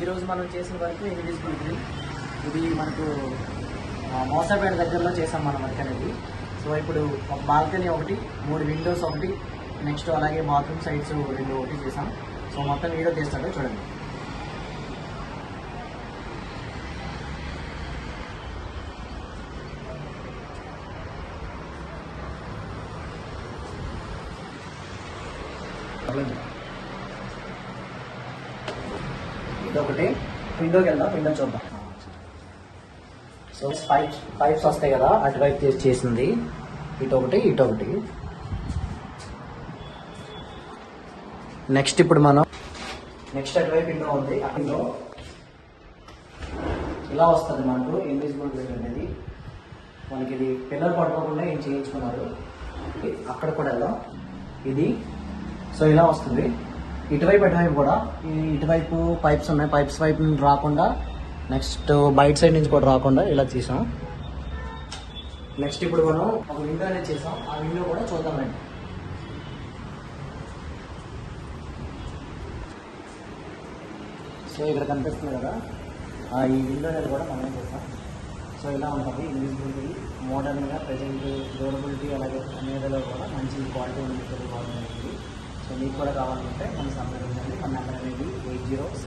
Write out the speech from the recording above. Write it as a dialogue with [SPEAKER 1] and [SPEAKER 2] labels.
[SPEAKER 1] ఈరోజు మనం చేసిన వరకు ఇన్విజిబుల్ గ్రిల్. ఇది మనకు మోసాపేట దగ్గరలో చేసాం మన వర్క్ అనేది. సో ఇప్పుడు ఒక బాల్కనీ ఒకటి, 3 విండోస్ ఒకటి, నెక్స్ట్ అలాగే బాత్రూమ్ సైడ్స్ 2 ఒకటి చేసాం. సో మొత్తం వీడియో తీస్తాడు చూడండి. ఇదొకటి, విండోకి వెళ్దాం, విండో చూద్దాం. సో పైప్స్ వస్తాయి కదా, అటువైపు చేసింది. ఇటొకటి ఇటొకటి. నెక్స్ట్ ఇప్పుడు మనం అటువైపు విండో ఉంది. ఆ విండో ఇలా వస్తుంది మనకు ఇన్విజిబుల్ గ్రిల్ అనేది. మనకి ఇది పిల్లలు పడుకోకుండా ఏం చేయించుకున్నారు. అక్కడ కూడా వెళ్దాం. ఇది సో ఇలా వస్తుంది. ఇటువైపు అటువైపు కూడా ఇటువైపు పైప్స్ ఉన్నాయి. పైప్స్ వైపు రాకుండా, నెక్స్ట్ బయట సైడ్ నుంచి కూడా రాకుండా ఇలా తీసాం. నెక్స్ట్ ఇప్పుడు మనం ఒక విండో అనేది చేసాం. ఆ విండో కూడా చూద్దామండి. సో ఇక్కడ కనిపిస్తుంది కదా, ఈ విండో అనేది కూడా మనం చేసాం. సో ఇలా ఉంటుంది ఇన్విజిబిలిటీ, మోడర్న్గా, ప్రజెంట్ డ్యూరబిలిటీ అలాగే అనేదిలో కూడా మంచి క్వాలిటీ ఉంటుంది. బాగుంటుంది. సో మీకు కూడా కావాలంటే మన సంప్రదించండి. మన నెంబర్ అనేది 80